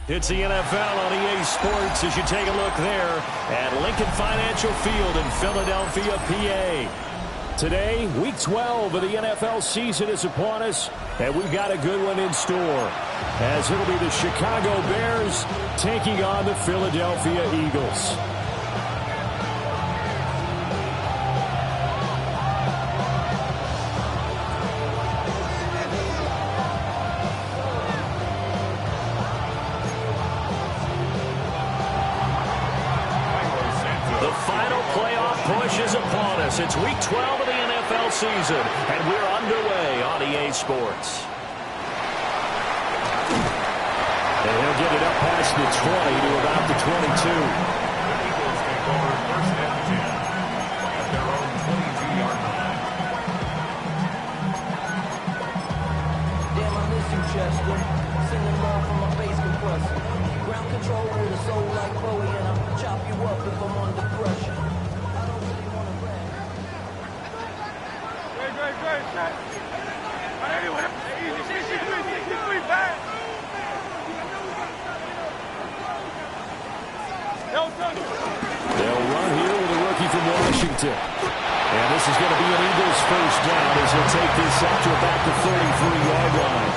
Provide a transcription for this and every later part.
It's the NFL on EA Sports as you take a look there at Lincoln Financial Field in Philadelphia, PA. Today, Week 12 of the NFL season is upon us, and we've got a good one in store, as it'll be the Chicago Bears taking on the Philadelphia Eagles. It's Week 12 of the NFL season, and we're underway on EA Sports. And he'll get it up past the 20 to about the 22. The Eagles take over first and 10 at their own 22-yard line. Damn, I miss you, Chester. Singing love from my bass compressor. Ground control with a soul like Bowie, and I'll chop you up if I'm under pressure. They'll run here with a rookie from Washington. And this is going to be an Eagles first down as he'll take this up to about the 33-yard line.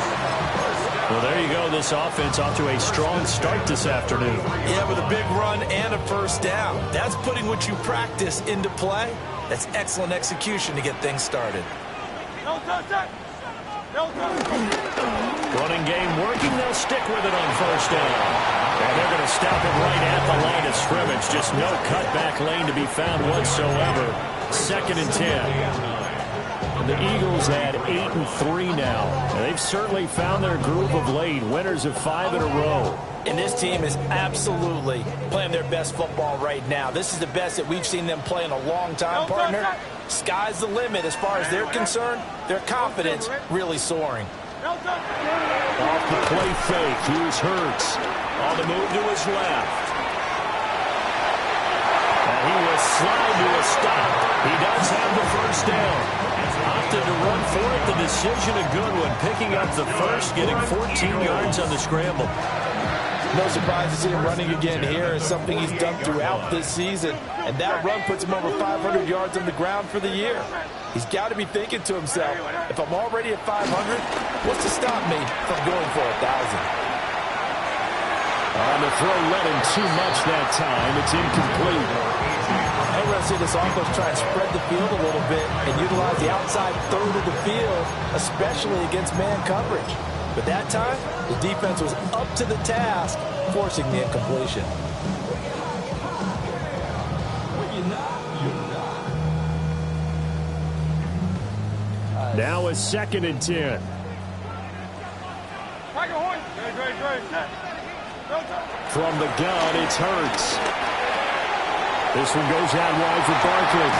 Well, there you go. This offense off to a strong start this afternoon. Yeah, with a big run and a first down. That's putting what you practice into play. That's excellent execution to get things started. Running game working. They'll stick with it on first down. And they're going to stop it right at the line of scrimmage. Just no cutback lane to be found whatsoever. 2nd and 10. And the Eagles had 8-3 now. And they've certainly found their groove of late. Winners of 5 in a row. And this team is absolutely playing their best football right now. This is the best that we've seen them play in a long time, partner. Sky's the limit as far as they're concerned. Their confidence really soaring. Off the play fake. Here's Hurts. On the move to his left. And he will slide to a stop. He does have the first down. Opted to run for it. The decision a good one. Picking up the first, getting 14 yards on the scramble. No surprise to see him running again here. It's something he's done throughout this season. And that run puts him over 500 yards on the ground for the year. He's got to be thinking to himself, if I'm already at 500, what's to stop me from going for 1,000? On the throw, let him too much that time. It's incomplete. I'm going to see this offense try and spread the field a little bit and utilize the outside third of the field, especially against man coverage. But that time, the defense was up to the task, forcing the incompletion. Now a 2nd and 10. From the gun, it's Hurts. This one goes out wide for Barkley.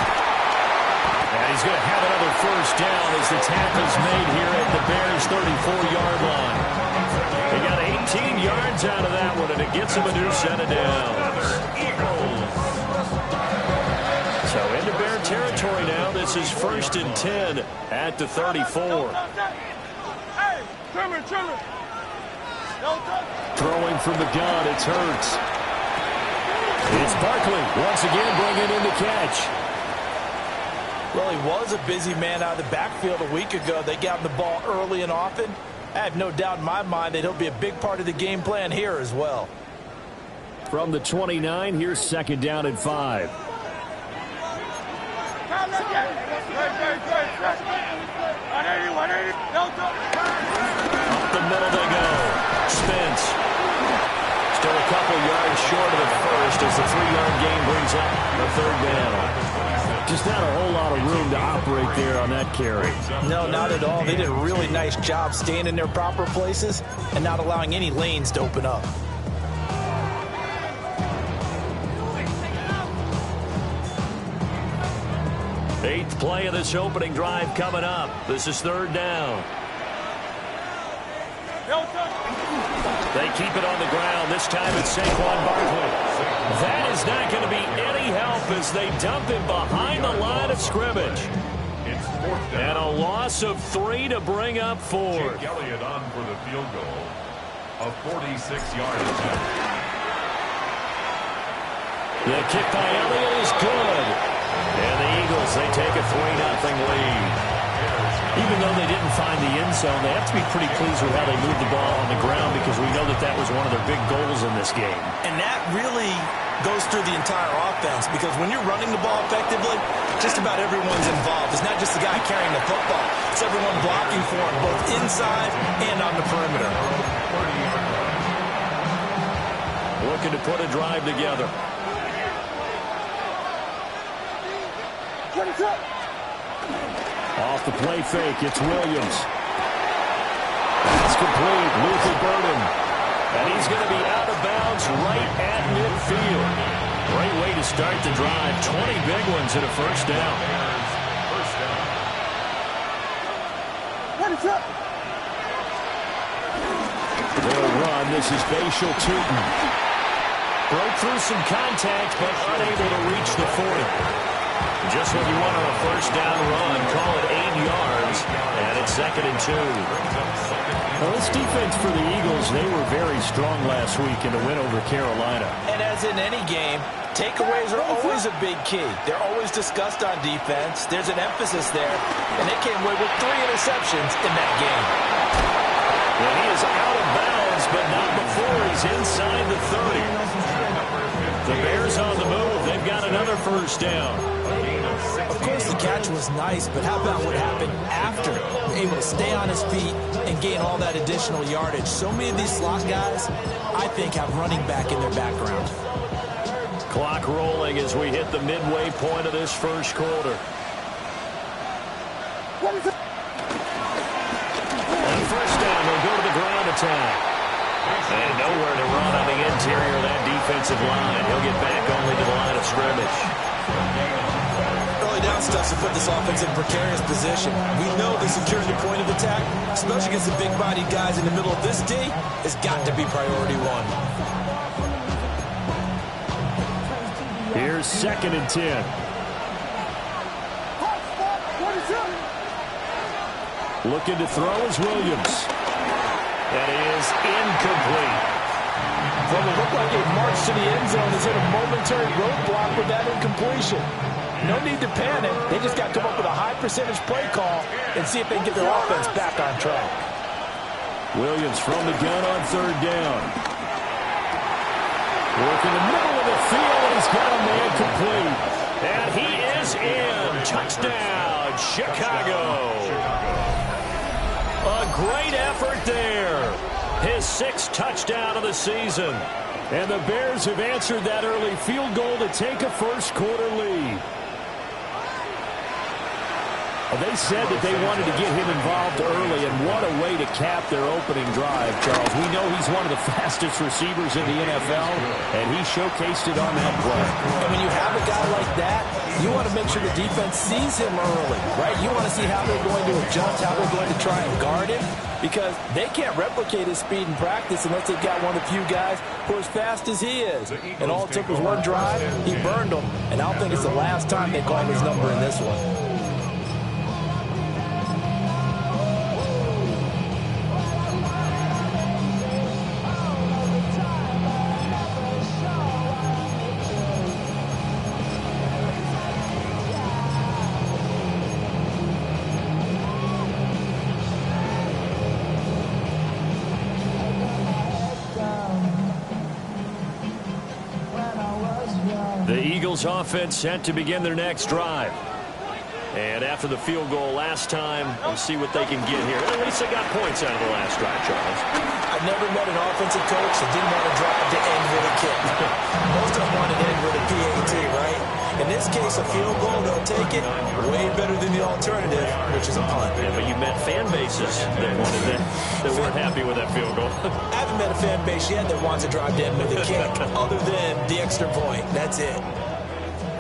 And he's going to have another first down as the tackle's made here at the Bears' 34-yard line. They got 18 yards out of that one, and it gets them a new set of downs. So into Bear territory now. This is 1st and 10 at the 34. Throwing from the gun, it's Hurts. It's Barkley once again bringing in the catch. Well, he was a busy man out of the backfield a week ago. They got him the ball early and often. I have no doubt in my mind that he'll be a big part of the game plan here as well. From the 29, here's 2nd down and 5. Up the middle they go. Spence. Still a couple yards short of the first as the 3-yard gain brings up the 3rd down. Just not a whole lot of room to operate there on that carry. No, not at all. They did a really nice job staying in their proper places and not allowing any lanes to open up. Eighth play of this opening drive coming up. This is 3rd down. They keep it on the ground. This time it's Saquon Barkley. That is not going to be any help as they dump him behind the line of scrimmage. And a 4th down. And a loss of 3 to bring up 4. Jake Elliott on for the field goal. 4th and 3. 4th and 3 now. 4th and 3. A 46-yard attempt. The kick by Elliott is good. And the Eagles, they take a 3-0 lead. Even though they didn't find the end zone, they have to be pretty pleased with how they moved the ball on the ground because we know that that was one of their big goals in this game. And that really goes through the entire offense because when you're running the ball effectively, just about everyone's involved. It's not just the guy carrying the football. It's everyone blocking for him, both inside and on the perimeter. Looking to put a drive together. Off the play fake, it's Williams. That's complete. Luther Burden. And he's going to be out of bounds right at midfield. Great way to start the drive. 20 big ones and a first down. They'll run. This is Bashal Tootin. Broke through some contact, but unable to reach the 40. Just what you want on a first down run. Call it 8 yards, and it's 2nd and 2. Well, this defense for the Eagles, they were very strong last week in the win over Carolina. And as in any game, takeaways are always a big key. They're always discussed on defense. There's an emphasis there, and they came away with 3 interceptions in that game. Well, he is out of bounds, but not before he's inside the 30. The Bears on the move. They've got another first down. Of course, the catch was nice, but how about what happened after? Able to stay on his feet and gain all that additional yardage. So many of these slot guys, I think, have running back in their background. Clock rolling as we hit the midway point of this first quarter. And first down, they'll go to the ground attack. And nowhere to run on the interior of that defensive line. He'll get back only to the line of scrimmage. Early down stuff to put this offense in precarious position. We know the securing the point of attack, especially against the big-bodied guys in the middle of this D, has got to be priority 1. Here's 2nd and 10. Looking to throw is Williams. That is incomplete. Well, it looked like a march to the end zone is in a momentary roadblock with that incompletion. No need to panic. They just got to come up with a high percentage play call and see if they can get their offense back on track. Williams from the gun on 3rd down. Work in the middle of the field, and he's got a man complete. And he is in. Touchdown, Chicago. A great effort there. His 6th touchdown of the season. And the Bears have answered that early field goal to take a first quarter lead. They said that they wanted to get him involved early, and what a way to cap their opening drive, Charles. We know he's one of the fastest receivers in the NFL, and he showcased it on that play. And when you have a guy like that, you want to make sure the defense sees him early, right? You want to see how they're going to adjust, how they're going to try and guard him, because they can't replicate his speed in practice unless they've got one of the few guys who are as fast as he is. And all it took was one drive. He burned them, and I don't think it's the last time they call his number in this one. The Eagles offense set to begin their next drive. And after the field goal last time, we'll see what they can get here. At least they got points out of the last drive, Charles. I've never met an offensive coach that didn't want to drop it to end with a kick. Most of them want to end with a PAT, right? In this case, a field goal, they'll take it way better than the alternative, which is a punt. Yeah, but you met fan bases that wanted that weren't happy with that field goal. I haven't met a fan base yet that wants to drive to end with a kick, other than the extra point. That's it.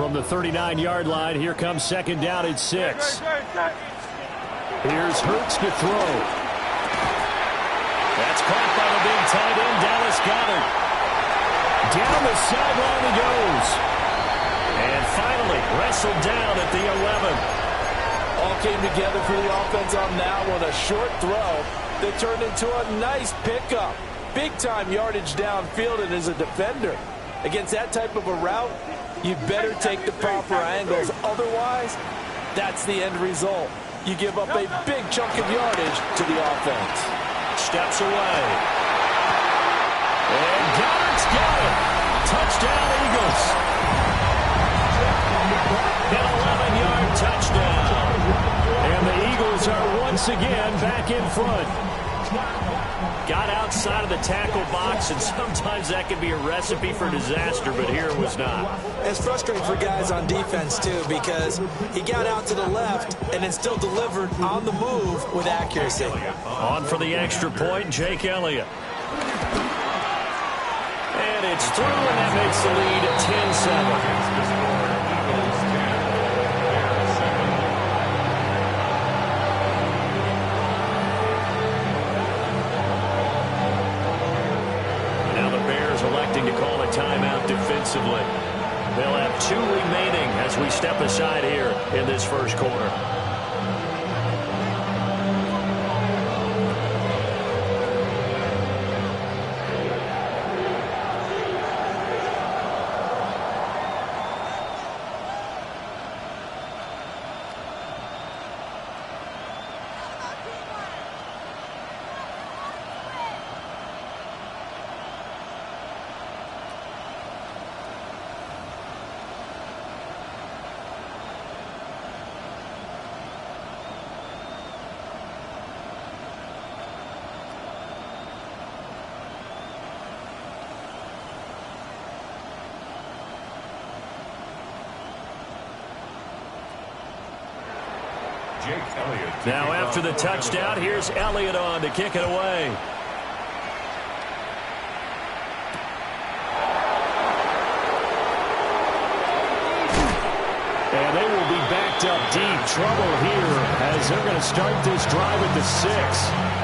From the 39-yard line, here comes 2nd down at 6. Here's Hurts to throw. That's caught by the big tight end, Dallas Goedert. Down the sideline he goes. And finally wrestled down at the 11. All came together for the offense on that one. A short throw that turned into a nice pickup. big-time yardage downfield and as a defender. Against that type of a route, you better take the proper angles. Otherwise, that's the end result. You give up a big chunk of yardage to the offense. Steps away. And Goddard's got it. Touchdown, Eagles. An 11-yard touchdown. And the Eagles are once again back in front. Got outside of the tackle box, and sometimes that can be a recipe for disaster, but here it was not. It's frustrating for guys on defense, too, because he got out to the left and then still delivered on the move with accuracy. On for the extra point, Jake Elliott. And it's through, and that makes the lead 10-7. To call a timeout defensively. They'll have 2 remaining as we step aside here in this first quarter. Now after the touchdown, here's Elliott on to kick it away. And they will be backed up deep. Trouble here as they're going to start this drive at the 6.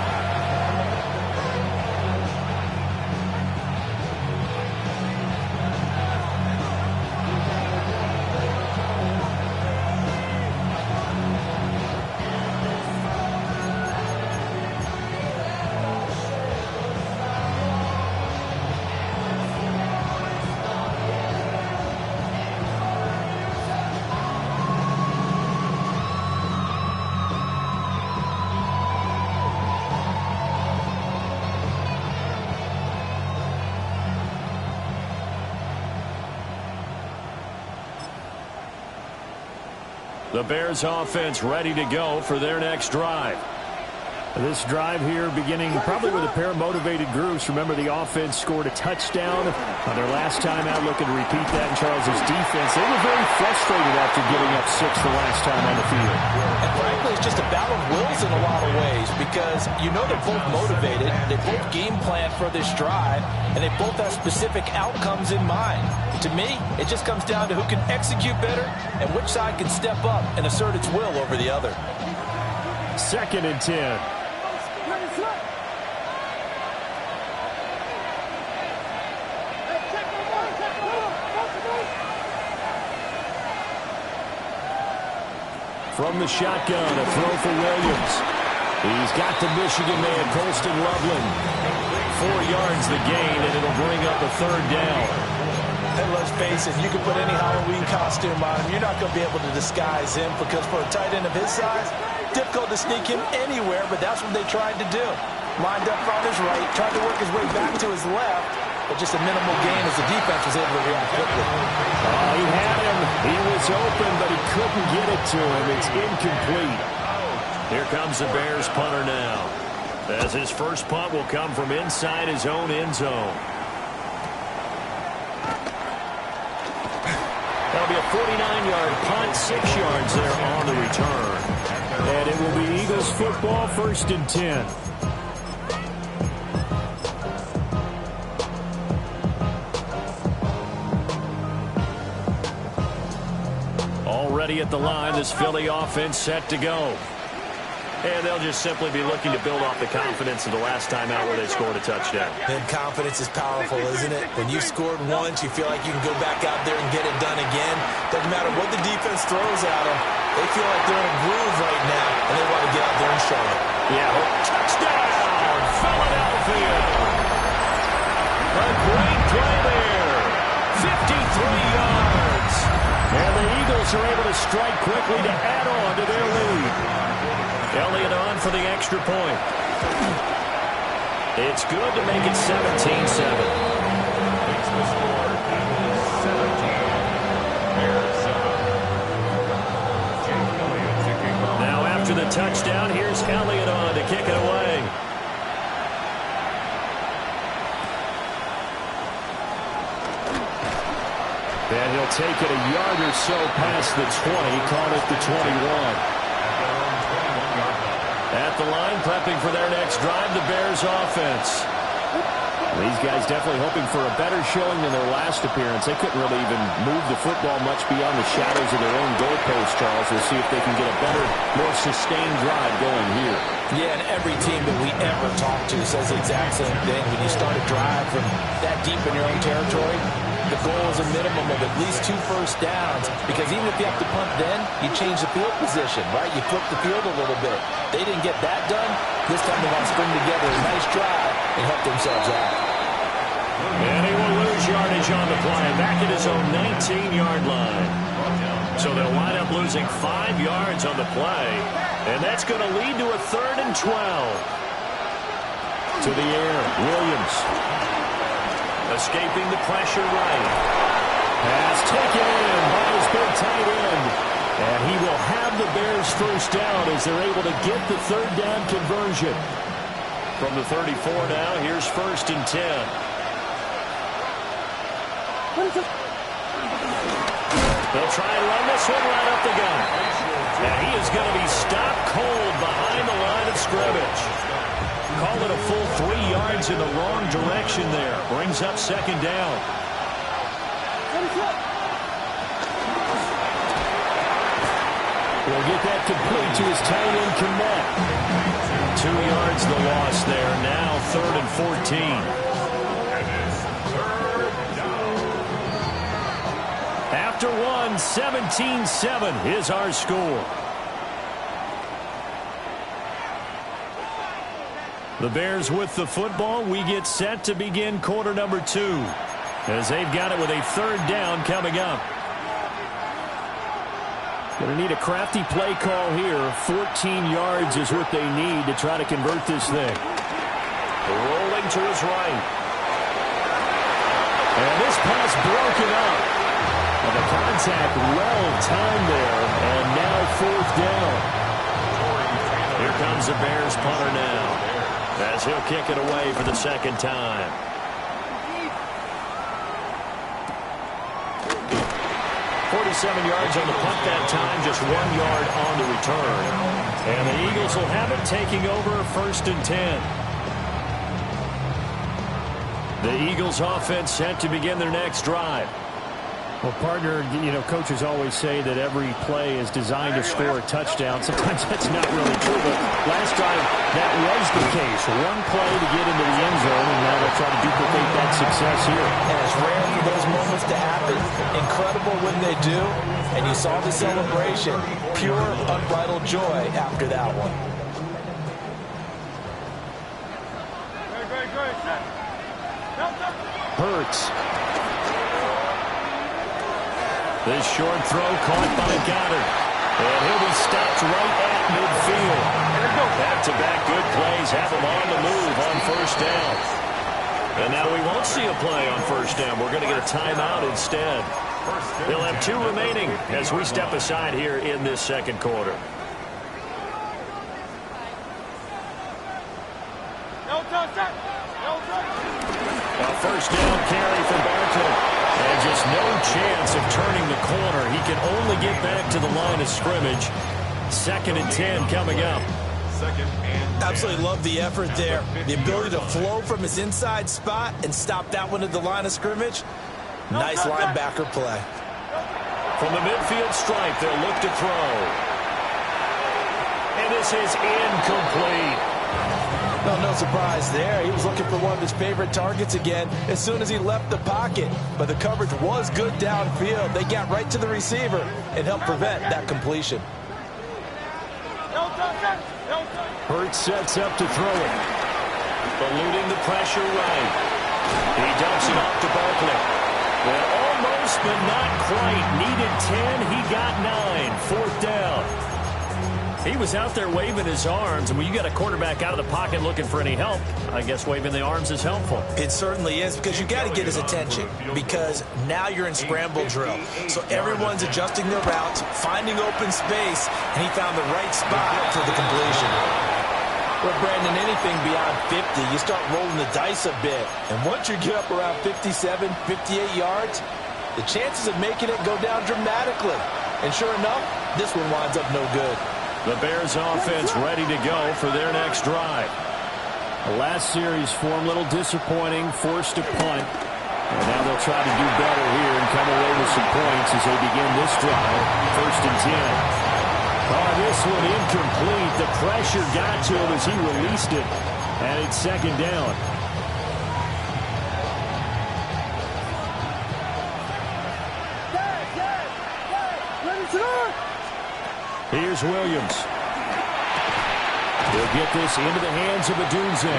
The Bears offense ready to go for their next drive. This drive here beginning probably with a pair of motivated groups. Remember, the offense scored a touchdown on their last time out, looking to repeat that in Charles's defense. They were very frustrated after giving up 6 the last time on the field. And frankly, it's just a battle of wills in a lot of ways because you know they're both motivated, they both game plan for this drive, and they both have specific outcomes in mind. To me, it just comes down to who can execute better and which side can step up and assert its will over the other. 2nd and 10. From the shotgun, a throw for Williams. He's got the Michigan man, Colston Loveland. 4 yards the gain, and it'll bring up a 3rd down. And let's face it, you can put any Halloween costume on him. You're not going to be able to disguise him because for a tight end of his size, difficult to sneak him anywhere, but that's what they tried to do. Lined up on his right, tried to work his way back to his left, but just a minimal gain as the defense was able to react quickly. He had him. He was open, but he couldn't get it to him. It's incomplete. Here comes the Bears punter now, as his first punt will come from inside his own end zone. That'll be a 49-yard punt, 6 yards there on the return. And it will be Eagles football, 1st and 10. Already at the line, this Philly offense set to go. And they'll just simply be looking to build off the confidence of the last time out where they scored a touchdown. And confidence is powerful, isn't it? When you've scored once, you feel like you can go back out there and get it done again. Doesn't matter what the defense throws at them. They feel like they're in a groove right now, and they want to get out there and show it. Yeah, touchdown, Philadelphia. A great play there. 53 yards. And the Eagles are able to strike quickly to add on to their lead. Elliott on for the extra point. It's good to make it 17-7. Makes the score 17. Bears 7. Jake Elliott to kick off. Now after the touchdown, here's Elliott on to kick it away. And he'll take it a yard or so past the 20, caught at the 21. At the line, prepping for their next drive, the Bears offense. These guys definitely hoping for a better showing than their last appearance. They couldn't really even move the football much beyond the shadows of their own goalpost, Charles. We'll see if they can get a better, more sustained drive going here. Yeah, and every team that we ever talk to says the exact same thing. When you start a drive from that deep in your own territory, the goal is a minimum of at least 2 first downs, because even if you have to punt then, you change the field position, right? You flip the field a little bit. They didn't get that done. This time they want to string together a nice drive and help themselves out. And he will lose yardage on the play, back at his own 19-yard line. So they'll wind up losing 5 yards on the play, and that's going to lead to a 3rd and 12. To the air, Williams. Escaping the pressure right. Pass taken in by his big tight end. And he will have the Bears first down as they're able to get the 3rd down conversion. From the 34 now, here's 1st and 10. They'll try and run this one right up the gut. And he is going to be stopped cold behind the line of scrimmage. Call it a full 3 yards in the wrong direction there. Brings up 2nd down. We'll get that complete to his tight end Connect. 2 yards the loss there. Now 3rd and 14. And it's 3rd down. After one, 17-7 is our score. The Bears with the football. We get set to begin quarter number 2 as they've got it with a 3rd down coming up. Going to need a crafty play call here. 14 yards is what they need to try to convert this thing. Rolling to his right. And this pass broken up. And the contact well timed there. And now 4th down. Here comes the Bears punter now, as he'll kick it away for the 2nd time. 47 yards on the punt that time, just 1 yard on the return. And the Eagles will have it, taking over 1st and 10. The Eagles offense set to begin their next drive. Well, partner, you know, coaches always say that every play is designed to score a touchdown. Sometimes that's not really true, but last drive that was the case. 1 play to get into the end zone, and now they'll try to duplicate that success here. And it's rare for those moments to happen. Incredible when they do. And you saw the celebration. Pure, unbridled joy after that one. Hurts. This short throw caught by Goddard. And he'll be stopped right at midfield. Back-to-back good plays have him on the move on 1st down. And now we won't see a play on 1st down. We're going to get a timeout instead. He'll have 2 remaining as we step aside here in this 2nd quarter. A 1st down carry for Barkley. And just no chance of turning the corner. He can only get back to the line of scrimmage. 2nd and 10 coming up. 2nd and 10. Absolutely love the effort there. The ability to flow from his inside spot and stop that one at the line of scrimmage. Nice linebacker play. From the midfield stripe, they'll look to throw. And this is incomplete. No surprise there. He was looking for one of his favorite targets again as soon as he left the pocket. But the coverage was good downfield. They got right to the receiver and helped prevent that completion. Hurts sets up to throw it. Eluding the pressure right. He dumps it off to Barkley. Well, almost, but not quite. Needed 10. He got 9. Fourth down. He was out there waving his arms, and when you got a quarterback out of the pocket looking for any help, I guess waving the arms is helpful. It certainly is, because you got to get his attention, because now you're in scramble drill. So everyone's adjusting their routes, finding open space, and he found the right spot for the completion. Well, Brandon, anything beyond 50, you start rolling the dice a bit. And once you get up around 57, 58 yards, the chances of making it go down dramatically. And sure enough, this one winds up no good. The Bears offense ready to go for their next drive. The last series for them a little disappointing, forced to punt. And now they'll try to do better here and come away with some points as they begin this drive. 1st and 10. Oh, this one incomplete. The pressure got to him as he released it. And it's 2nd down. Here's Williams. He'll get this into the hands of Adunze.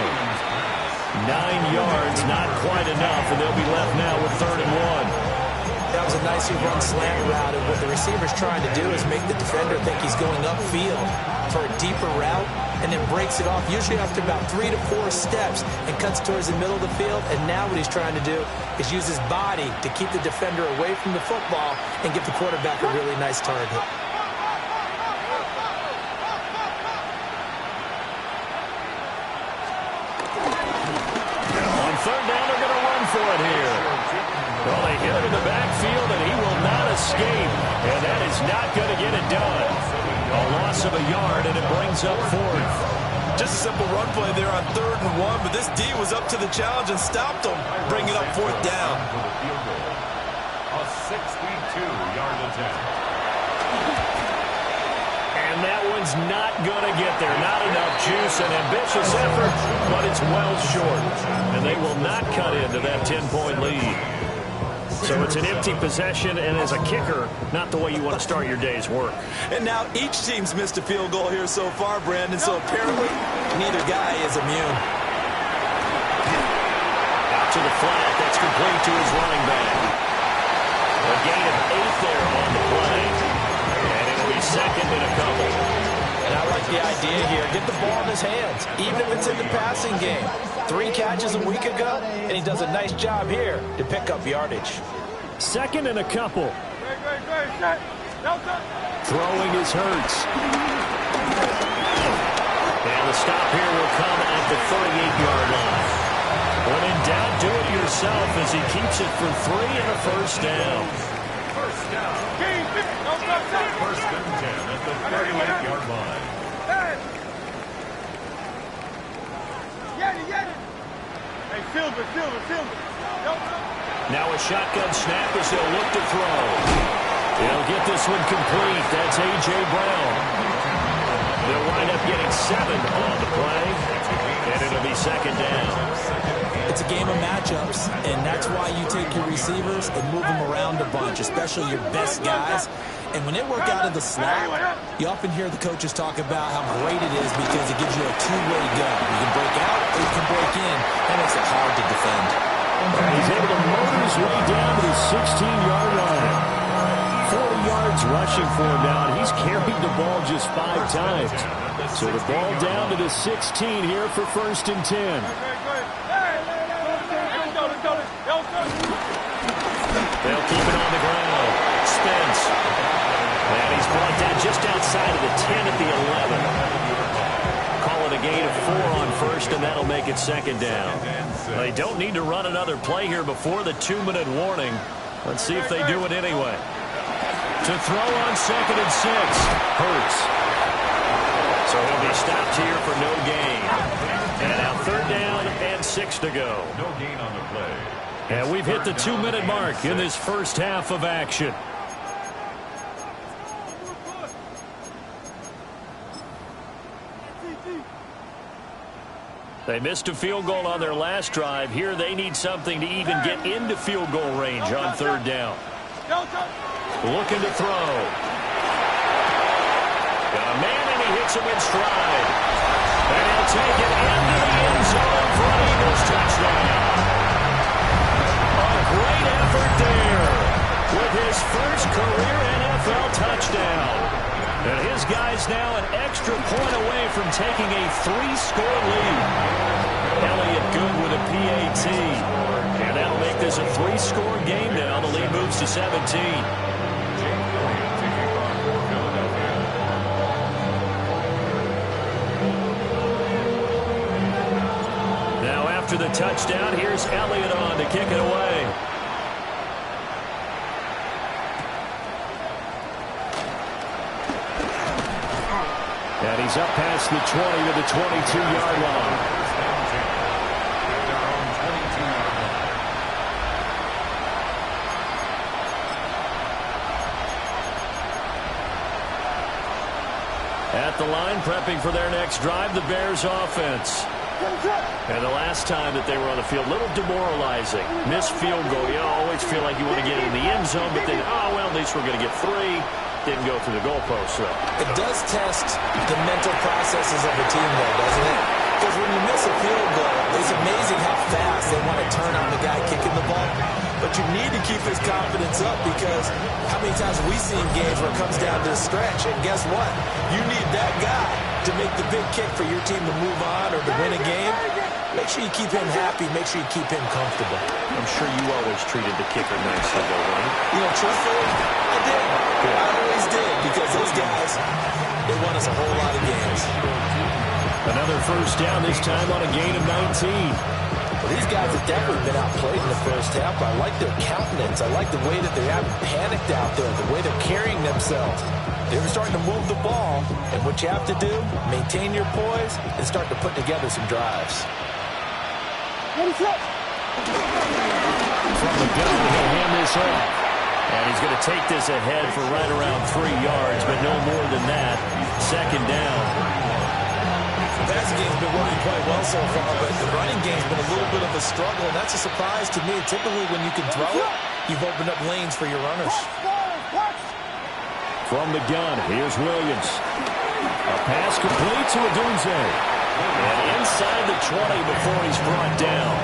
9 yards, not quite enough, and they'll be left now with 3rd and 1. That was a nicely run slant route, and what the receiver's trying to do is make the defender think he's going upfield for a deeper route, and then breaks it off, usually after about 3 to 4 steps, and cuts towards the middle of the field. And now what he's trying to do is use his body to keep the defender away from the football and give the quarterback a really nice target. On 3rd down, they're going to run for it here. Well, they hit him in the backfield, and he will not escape. And that is not going to get it done. A loss of a yard, and it brings up 4th. Just a simple run play there on 3rd and 1, but this D was up to the challenge and stopped him, bringing up 4th down. A 62-yard attempt. And that one's not going to get there. Not enough juice, an ambitious effort, but it's well short. And they will not cut into that 10-point lead. So it's an empty possession, and as a kicker, not the way you want to start your day's work. And now each team's missed a field goal here so far, Brandon, so apparently neither guy is immune. Out to the flat, that's complete to his running back. A gain of 8 there on the play. And it'll be 2nd and a couple. And I like the idea here. Get the ball in his hands, even if it's in the passing game. 3 catches a week ago, and he does a nice job here to pick up yardage. 2nd and a couple. Throwing is Hurts. And the stop here will come at the 38-yard line. When in doubt, do it yourself as he keeps it for 3 and a 1st down. First down. First and 10 at the 38-yard line. Now a shotgun snap as he'll look to throw. He'll get this one complete. That's A.J. Brown. They'll wind up getting 7 on the play, and it'll be 2nd down. It's a game of matchups, and that's why you take your receivers and move them around a bunch, especially your best guys. And when they work out of the slot, you often hear the coaches talk about how great it is because it gives you a two-way go. You can break out or you can break in. That makes it hard to defend. He's able to motor his way down to the 16-yard line. 40 yards rushing for him now, and he's carried the ball just 5 times. So the ball down to the 16 here for 1st and 10. They'll keep it on the ground. Spence. And he's brought down just outside of the 10 at the 11. Call it a gain of 4 on 1st, and that'll make it 2nd down. They don't need to run another play here before the 2-minute warning. Let's see if they do it anyway. To throw on 2nd and 6. Hurts. So he'll be stopped here for no gain. And now 3rd down and 6 to go. No gain on the play. And we've hit the 2-minute mark in this first half of action. They missed a field goal on their last drive. Here they need something to even get into field goal range on 3rd down. Looking to throw. Got a man, and he hits him in stride. And he'll take it into the end zone for an Eagles touchdown. great effort there with his first career NFL touchdown. And his guy's now an extra point away from taking a 3-score lead. Elliott good with a PAT. And that'll make this a 3-score game now. The lead moves to 17. Now after the touchdown, here's Elliott on to kick it away. And he's up past the 20 to the 22-yard line. At the line, prepping for their next drive, the Bears offense. And the last time that they were on the field, a little demoralizing. Missed field goal. You always feel like you want to get in the end zone, but then, oh, well, at least we're going to get 3. Didn't go through the goalpost, though. It does test the mental processes of a team, though, doesn't it? Because when you miss a field goal, it's amazing how fast they want to turn on the guy kicking the ball. But you need to keep his confidence up, because how many times have we seen games where it comes down to the stretch, and guess what? You need that guy to make the big kick for your team to move on or to win a game. Make sure you keep him happy. Make sure you keep him comfortable. I'm sure you always treated the kicker nicely, though, right? You know, truthfully, I did. Good. I always did, because those guys, they won us a whole lot of games. Another first down, this time on a gain of 19. Well, these guys have definitely been outplayed in the first half. I like their countenance. I like the way that they haven't panicked out there, the way they're carrying themselves. They were starting to move the ball, and what you have to do, maintain your poise and start to put together some drives. From the gun, he'll hand this off. And he's going to take this ahead for right around 3 yards, but no more than that. Second down. The passing game's been working quite well so far, but the running game's been a little bit of a struggle, and that's a surprise to me. Typically, when you can throw it, you've opened up lanes for your runners. From the gun, here's Williams. A pass complete to Adunze. And inside the 20 before he's brought down.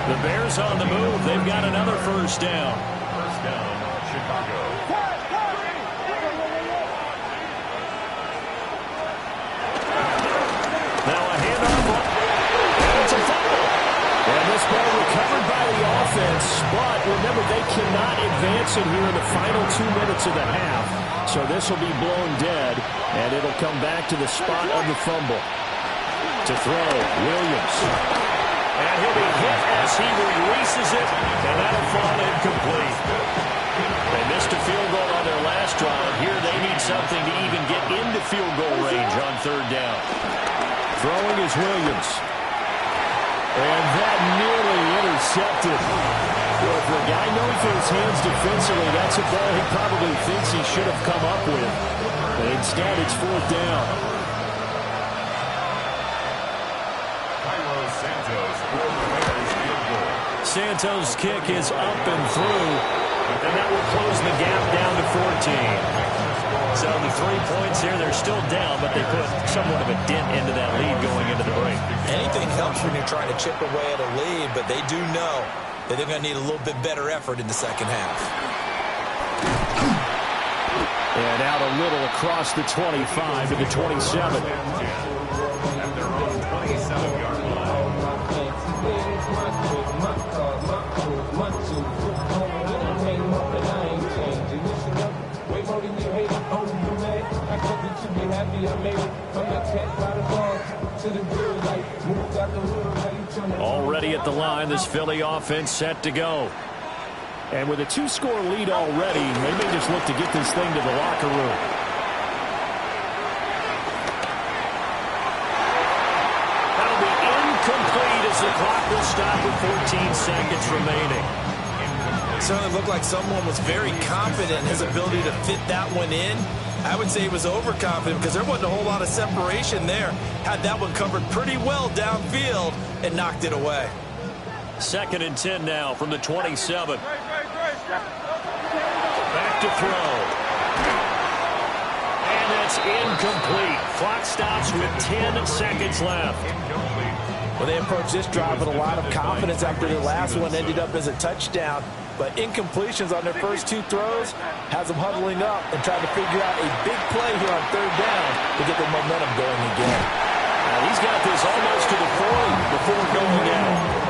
The Bears on the move. They've got another first down. First down, Chicago. Now a handoff. And it's a fumble. And this ball recovered by the offense. But remember, they cannot advance it here in the final 2 minutes of the half. So this will be blown dead. And it'll come back to the spot of the fumble. To throw, Williams. And he'll be hit as he releases it. And that'll fall incomplete. They missed a field goal on their last drive. Here they need something to even get into field goal range on third down. Throwing is Williams. And that nearly intercepted. Well, for a guy knowing for his hands defensively, that's a ball he probably thinks he should have come up with. But instead, it's fourth down. Santos' kick is up and through, and that will close the gap down to 14. So the 3 points here, they're still down, but they put somewhat of a dent into that lead going into the break. Anything helps when you're trying to chip away at a lead, but they do know that they're going to need a little bit better effort in the second half. And out a little across the 25 to the 27. At their own 27-yard line. Already at the line, this Philly offense set to go. And with a 2-score lead already, they may just look to get this thing to the locker room. That'll be incomplete as the clock will stop with 14 seconds remaining. It certainly looked like someone was very confident in his ability to fit that one in. I would say he was overconfident because there wasn't a whole lot of separation there. Had that one covered pretty well downfield and knocked it away. 2nd and 10 now from the 27. Back to throw. And that's incomplete. Clock stops with 10 seconds left. Incomplete. Well, they approached this drive with a lot of confidence after their last one ended up as a touchdown. But incompletions on their first two throws has them huddling up and trying to figure out a big play here on third down to get their momentum going again. Now he's got this almost to the 40 before going out.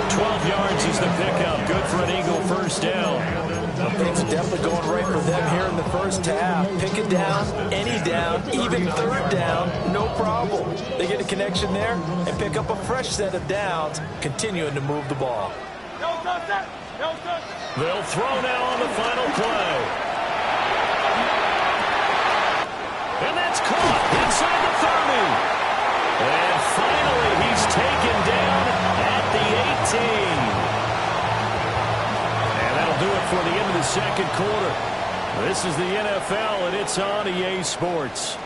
12 yards is the pickup. Good for an Eagle first down. Well, things are definitely going right for them here in the first half. Pick a down, any down, even third down, no problem. They get a connection there and pick up a fresh set of downs, continuing to move the ball. They'll throw now on the final play. And that's caught inside the 30. And finally, he's taken down at the 18. And that'll do it for the end of the second quarter. This is the NFL, and it's on EA Sports.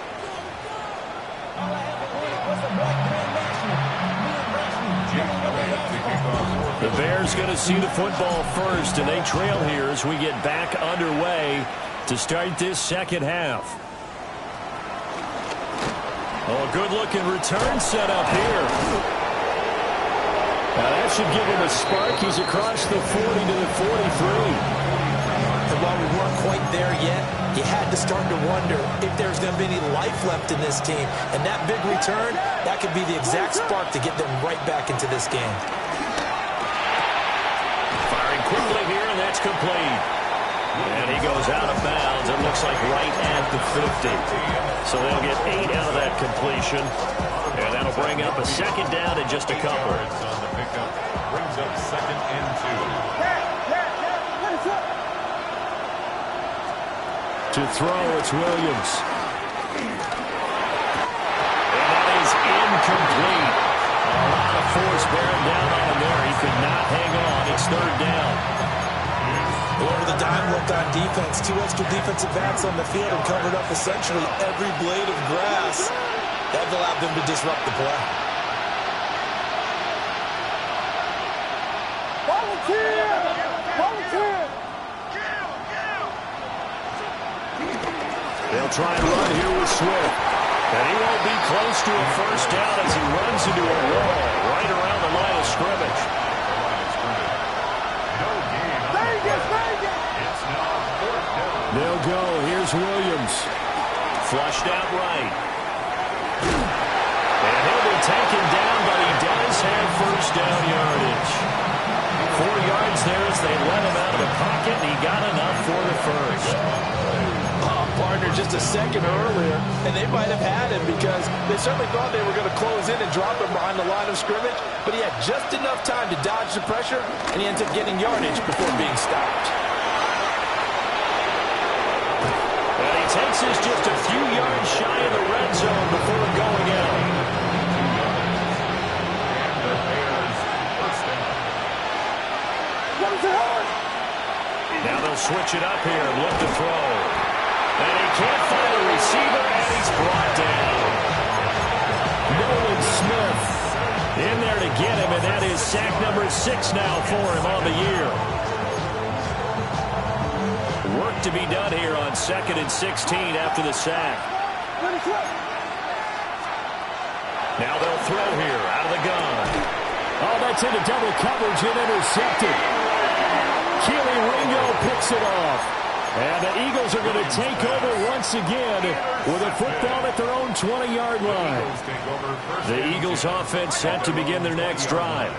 The Bears going to see the football first, and they trail here as we get back underway to start this second half. Oh, a good-looking return set up here. Now that should give him a spark. He's across the 40 to the 43. And while we weren't quite there yet, you had to start to wonder if there's going to be any life left in this team. And that big return, that could be the exact spark to get them right back into this game. Firing quickly here, and that's complete. And he goes out of bounds. It looks like right at the 50. So they'll get 8 out of that completion. And that'll bring up a second down in just a couple. On the pickup, brings up 2nd and 2. To throw, it's Williams. And that is incomplete. A lot of force bearing down on him there. He could not hang on. It's third down. Over the dime look on defense, 2 extra defensive backs on the field and covered up essentially every blade of grass. That allowed them to disrupt the play. They'll try and run here with Swift. And he won't be close to a first down as he runs into a wall right around the line of scrimmage. They'll go. Here's Williams. Flushed out right. And he'll be taken down, but he does have first down yardage. 4 yards there as they let him out of the pocket, and he got enough for the first. Partner just a second earlier, and they might have had him because they certainly thought they were going to close in and drop him behind the line of scrimmage, but he had just enough time to dodge the pressure, and he ends up getting yardage before being stopped. And he takes us just a few yards shy of the red zone before going out. Now they'll switch it up here and look to throw. And he can't find a receiver, and he's brought down. Nolan Smith in there to get him, and that is sack number 6 now for him on the year. Work to be done here on 2nd and 16 after the sack. Now they'll throw here out of the gun. Oh, that's into double coverage and intercepted. Keely Ringo picks it off. And the Eagles are going to take over once again with a football at their own 20-yard line. The Eagles offense set to begin their next drive.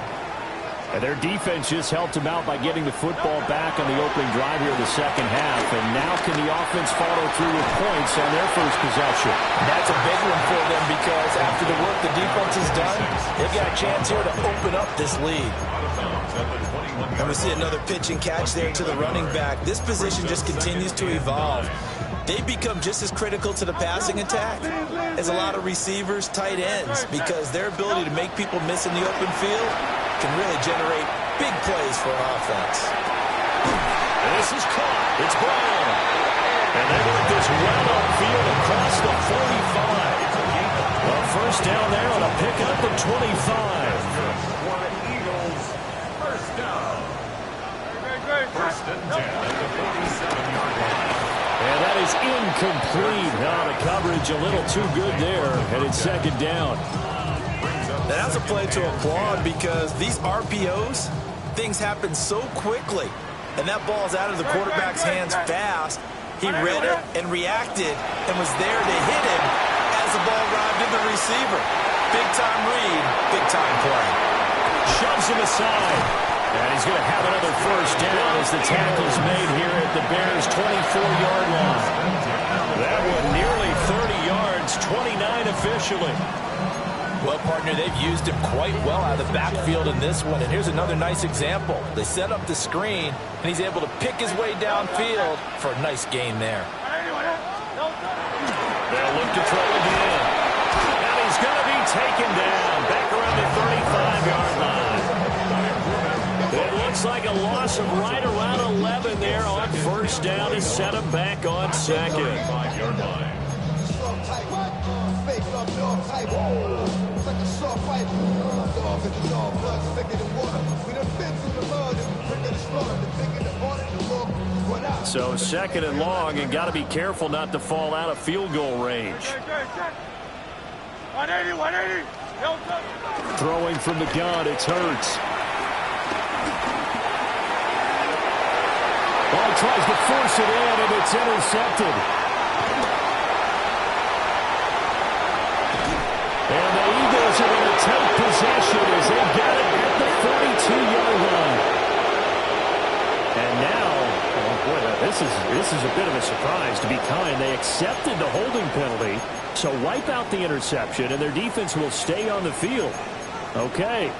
And their defense just helped them out by getting the football back on the opening drive here in the second half. And now can the offense follow through with points on their first possession? That's a big one for them because after the work the defense has done, they've got a chance here to open up this lead. And we see another pitch and catch there to the running back. This position just continues to evolve. They become just as critical to the passing attack as a lot of receivers, tight ends, because their ability to make people miss in the open field can really generate big plays for an offense. And this is caught. It's Brown. And they work this well upfield across the 45. A first down there on a pickup of 25. First and 10 at the 47-yard line. And that is incomplete. Now the coverage a little too good there, and it's second down. Brings up That's a play to applaud because these RPOs, things happen so quickly. And that ball's out of the quarterback's hands fast. He read it and reacted and was there to hit him as the ball arrived to the receiver. Big-time read, big-time play. Shoves him aside. And he's going to have another first down as the tackle's made here at the Bears' 24-yard line. That one nearly 30 yards, 29 officially. Well, partner, they've used him quite well out of the backfield in this one. And here's another nice example. They set up the screen, and he's able to pick his way downfield for a nice gain there. They'll look to throw again. And he's going to be taken down back around the 35-yard line. It looks like a loss of right around 11 there on first down to set him back on second. So second and long, and got to be careful not to fall out of field goal range. Throwing from the gun, it's Hurts. Ball tries to force it in, and it's intercepted. And the Eagles are going to take possession as they get it at the 42-yard line. And now, oh boy, this is a bit of a surprise, to be kind. They accepted the holding penalty, so wipe out the interception, and their defense will stay on the field. Okay.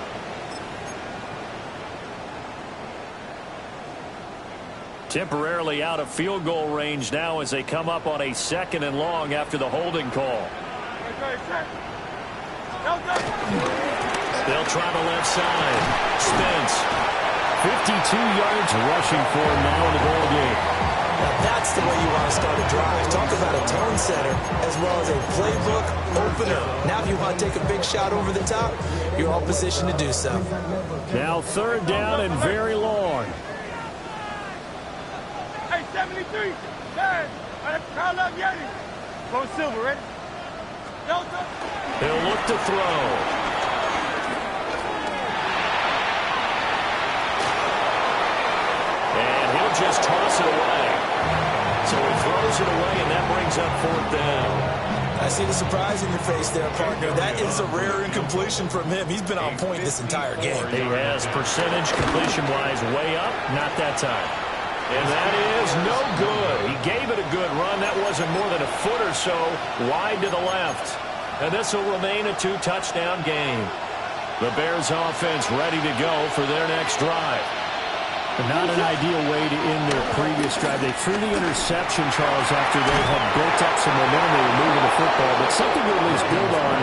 Temporarily out of field goal range now as they come up on a second and long after the holding call. They'll try the left side. Spence, 52 yards rushing for him now in the ball game. Now that's the way you want to start a drive. Talk about a tone setter as well as a playbook opener. Now if you want to take a big shot over the top, you're all positioned to do so. Now third down and very long. Hey, 73, man, call up Yeti. Go Silver, ready? Delta. He'll look to throw. And he'll just toss it away. So he throws it away, and that brings up fourth down. I see the surprise in your face there, partner. That is a rare incompletion from him. He's been on point this entire game. He has percentage completion-wise way up, not that time. And that is no good. He gave it a good run. That wasn't more than a foot or so wide to the left. And this will remain a two-touchdown game. The Bears offense ready to go for their next drive. Not an ideal way to end their previous drive. They threw the interception, Charles, after they had built up some momentum. They were moving the football, but something to at least build on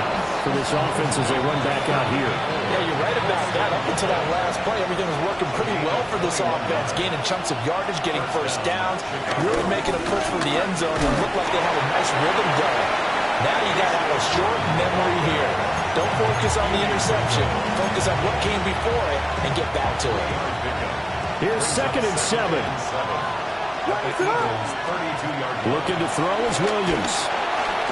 for this offense as they run back out here. Yeah, you're right about that. Up until that last play, everything was working pretty well for this offense, gaining chunks of yardage, getting first downs, really making a push for the end zone, and looked like they had a nice rhythm going. Now you got to have a short memory here. Don't focus on the interception. Focus on what came before it and get back to it. Here's second and 7. Looking to throw is Williams.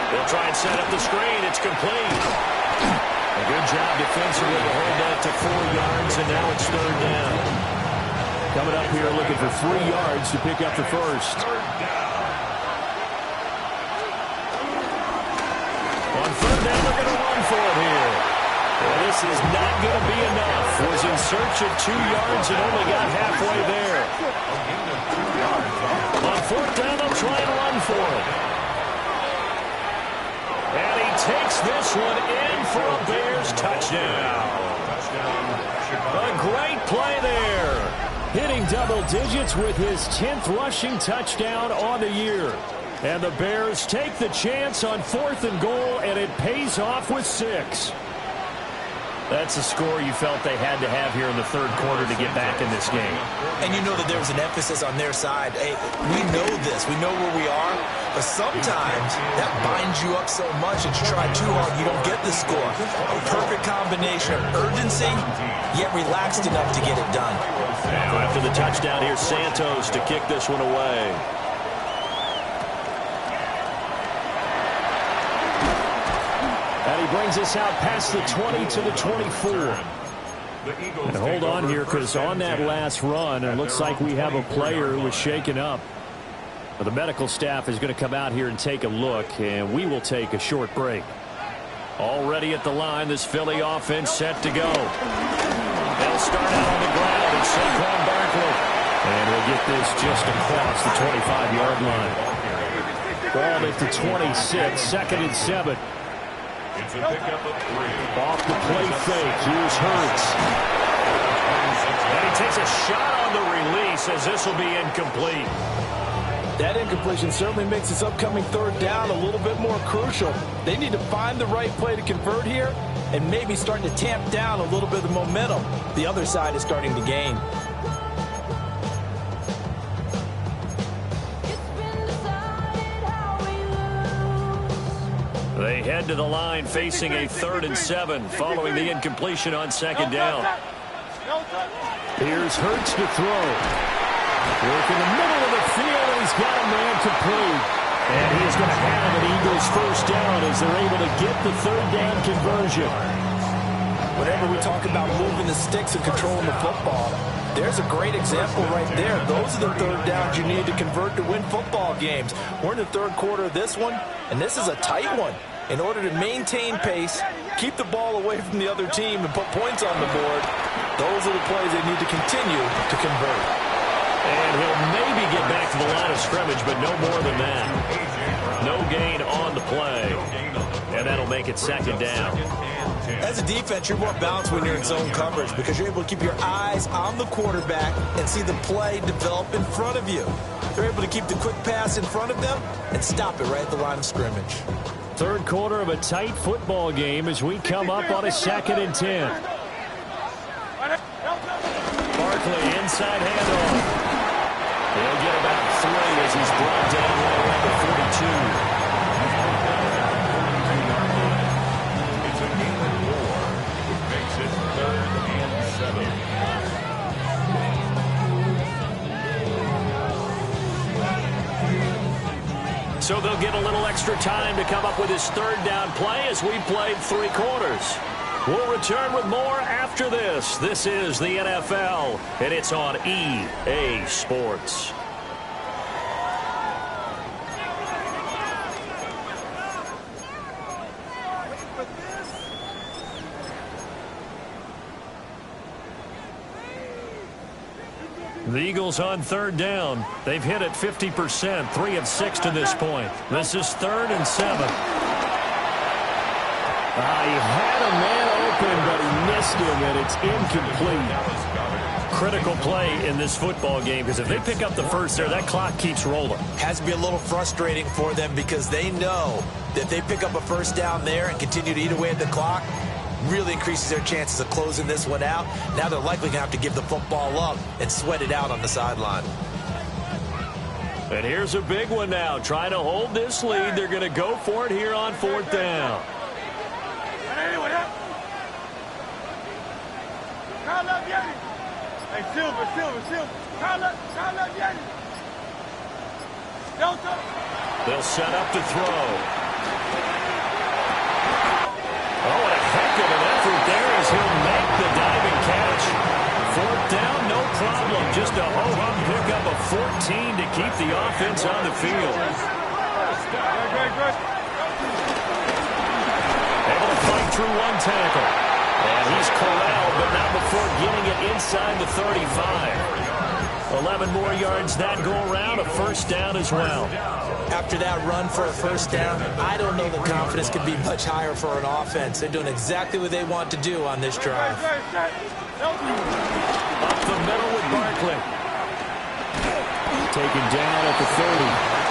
They'll try and set up the screen. It's complete. A good job defensively to hold that to 4 yards, and now it's third down. Coming up here looking for 3 yards to pick up the first. On third down, they're going to run for it here. Well, this is not going to be enough. Was in search of 2 yards and only got halfway there. On fourth down, they'll try and run for it. And he takes this one in for a Bears touchdown. A great play there. Hitting double digits with his 10th rushing touchdown on the year. And the Bears take the chance on 4th and goal, and it pays off with 6. That's a score you felt they had to have here in the third quarter to get back in this game. And you know that there was an emphasis on their side. Hey, we know this. We know where we are. But sometimes that binds you up so much that you try too hard, you don't get the score. A perfect combination of urgency, yet relaxed enough to get it done. After the touchdown, here's Santos to kick this one away. And he brings us out past the 20 to the 24. And hold on here, because on that last run, it looks like we have a player who was shaken up. The medical staff is going to come out here and take a look, and we will take a short break. Already at the line, this Philly offense set to go. They'll start out on the ground, and Saquon Barkley. And we'll get this just across the 25-yard line. Ball at the 26, 2nd and 7. It's a pickup of 3. Off the play fake, here's Hurts. And he takes a shot on the release as this will be incomplete. That incompletion certainly makes this upcoming 3rd down a little bit more crucial. They need to find the right play to convert here and maybe start to tamp down a little bit of the momentum the other side is starting to gain. They head to the line facing a 3rd and 7 following the incompletion on 2nd down. Here's Hurts to throw. Work in the middle of the field, and he's got a man complete. And he is going to have an Eagles 1st down as they're able to get the 3rd down conversion. Whenever we talk about moving the sticks and controlling the football, there's a great example right there. Those are the 3rd downs you need to convert to win football games. We're in the 3rd quarter of this one, and this is a tight one. In order to maintain pace, keep the ball away from the other team, and put points on the board, those are the plays they need to continue to convert. And he'll maybe get back to the line of scrimmage, but no more than that. No gain on the play. And that'll make it 2nd down. As a defense, you're more balanced when you're in zone coverage because you're able to keep your eyes on the quarterback and see the play develop in front of you. They're able to keep the quick pass in front of them and stop it right at the line of scrimmage. 3rd quarter of a tight football game as we come up on a 2nd and 10. Barkley inside handoff. He'll get about 3 as he's brought down right around the 42. It's a game of 4, which makes it 3rd and 7. So they'll get a little extra time to come up with his 3rd down play as we played 3 quarters. We'll return with more after this. This is the NFL, and it's on EA Sports. The Eagles on 3rd down. They've hit it 50%, 3 of 6 to this point. This is 3rd and 7. He had a man open, but he missed him, and it's incomplete. Critical play in this football game, because if they pick up the first there, that clock keeps rolling. Has to be a little frustrating for them because they know that they pick up a 1st down there and continue to eat away at the clock, really increases their chances of closing this one out. Now they're likely going to have to give the football up and sweat it out on the sideline. And here's a big one now. Trying to hold this lead. They're going to go for it here on 4th down. Hey, Silver. They'll set up to throw. Oh, and a heck of an effort there as he'll make the diving catch. 4th down, no problem. Just a ho-hum pickup of 14 to keep the offense on the field. Able to fight through 1 tackle. And he's corralled, but not before getting it inside the 35. 11 more yards that go around, a 1st down as well. After that run for a 1st down, I don't know the confidence could be much higher for an offense. They're doing exactly what they want to do on this drive. Up the middle with Barkley. Taken down at the 30.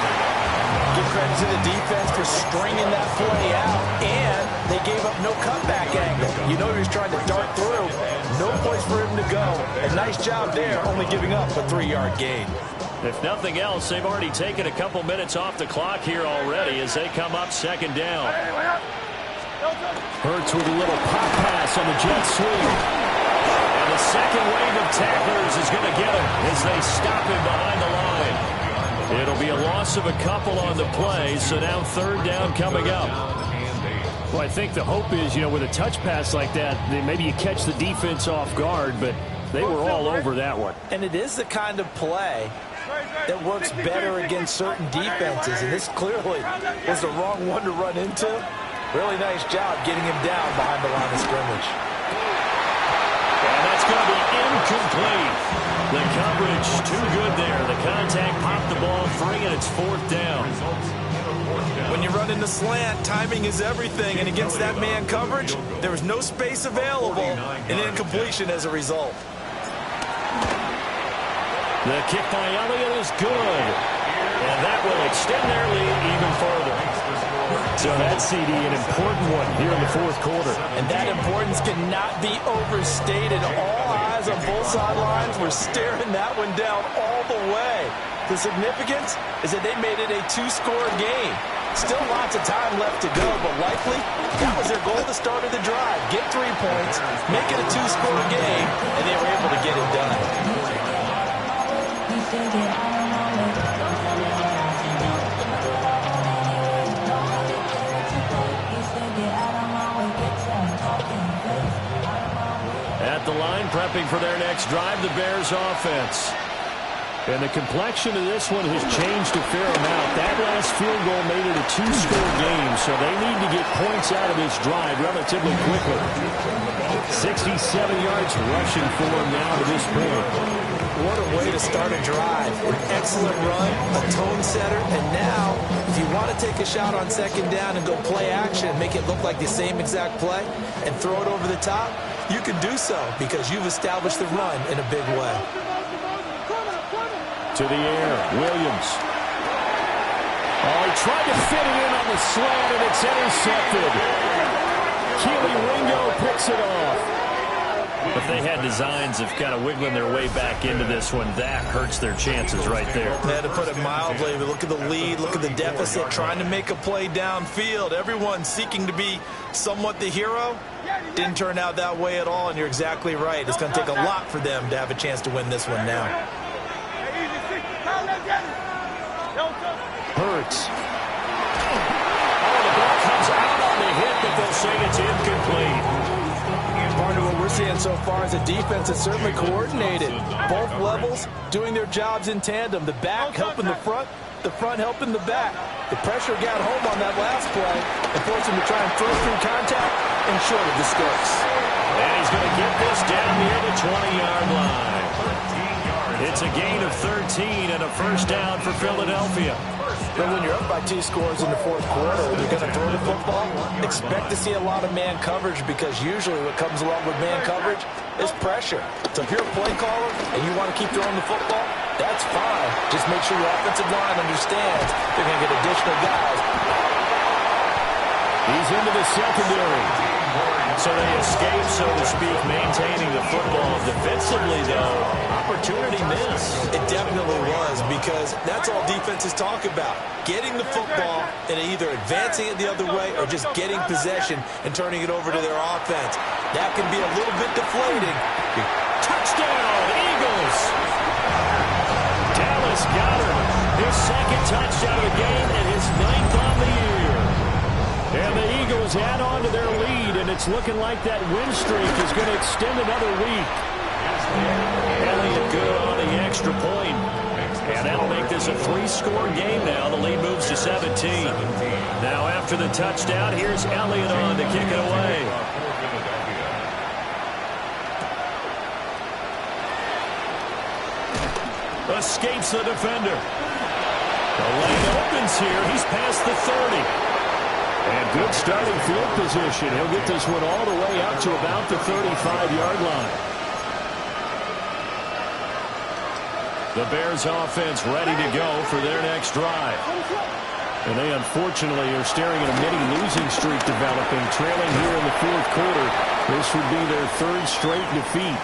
Give credit to the defense for stringing that play out, and they gave up no cutback angle. You know he was trying to dart through. No place for him to go. A nice job there, only giving up a 3-yard gain. If nothing else, they've already taken a couple minutes off the clock here already as they come up 2nd down. Hurts with a little pop pass on the jet sweep. And the second wave of tacklers is going to get him as they stop him behind the line. It'll be a loss of a couple on the play, so now 3rd down coming up. Well, I think the hope is, with a touch pass like that, maybe you catch the defense off guard, but they were all over that one. And it is the kind of play that works better against certain defenses, and this clearly was the wrong one to run into. Really nice job getting him down behind the line of scrimmage. And that's going to be incomplete. The coverage too good there. The contact popped the ball free, and it's 4th down. When you run into slant, timing is everything, and against that man coverage, there was no space available, and incompletion as a result. The kick by Elliott is good, and that will extend their lead even further. So that CD, an important one here in the 4th quarter. And that importance cannot be overstated. All eyes on both sidelines were staring that one down all the way. The significance is that they made it a 2-score game. Still lots of time left to go, but likely that was their goal at the start of the drive. Get 3 points, make it a 2-score game, and they were able to get it done. At the line, prepping for their next drive, the Bears offense. And the complexion of this one has changed a fair amount. That last field goal made it a 2-score game, so they need to get points out of this drive relatively quickly. 67 yards rushing for them now to this point. What a way to start a drive. An excellent run, a tone setter, and now, if you want to take a shot on 2nd down and go play action and make it look like the same exact play and throw it over the top, you can do so because you've established the run in a big way. To the air, Williams. Oh, he tried to fit it in on the slant, and it's intercepted. Keely Ringo picks it off. If they had designs of kind of wiggling their way back into this one, that hurts their chances right there. Yeah, to put it mildly, but look at the lead, look at the deficit, trying to make a play downfield. Everyone seeking to be somewhat the hero. Didn't turn out that way at all, and you're exactly right. It's going to take a lot for them to have a chance to win this one now. Hurts. Oh, the ball comes out on the hit, but they'll say it's incomplete. Part of what we're seeing so far is a defense that's certainly coordinated. Both levels doing their jobs in tandem. The back helping the front helping the back. The pressure got home on that last play and forced him to try and throw through contact and short of the sticks. And he's going to get this down near the 20-yard line. It's a gain of 13 and a 1st down for Philadelphia. But when you're up by 2 scores in the 4th quarter, you're going to throw the football. Expect to see a lot of man coverage because usually what comes along with man coverage is pressure. So if you're a play caller and you want to keep throwing the football, that's fine. Just make sure your offensive line understands they're going to get additional guys. He's into the secondary. So they escape, so to speak, maintaining the football. Defensively, though, opportunity miss. It definitely was because that's all defenses talk about. Getting the football and either advancing it the other way or just getting possession and turning it over to their offense. That can be a little bit deflating. Touchdown, Eagles! Dallas Goedert, his 2nd touchdown of the game and his 9th on the year. And the Eagles add on to their lead, and it's looking like that win streak is going to extend another week. Elliott good on the extra point. And that'll make this a 3-score game now. The lead moves to 17. Now after the touchdown, here's Elliott on to kick it away. Escapes the defender. The lane opens here. He's past the 30. And good starting field position. He'll get this one all the way up to about the 35-yard line. The Bears offense ready to go for their next drive. And they unfortunately are staring at a mini losing streak developing, trailing here in the 4th quarter. This would be their 3rd straight defeat.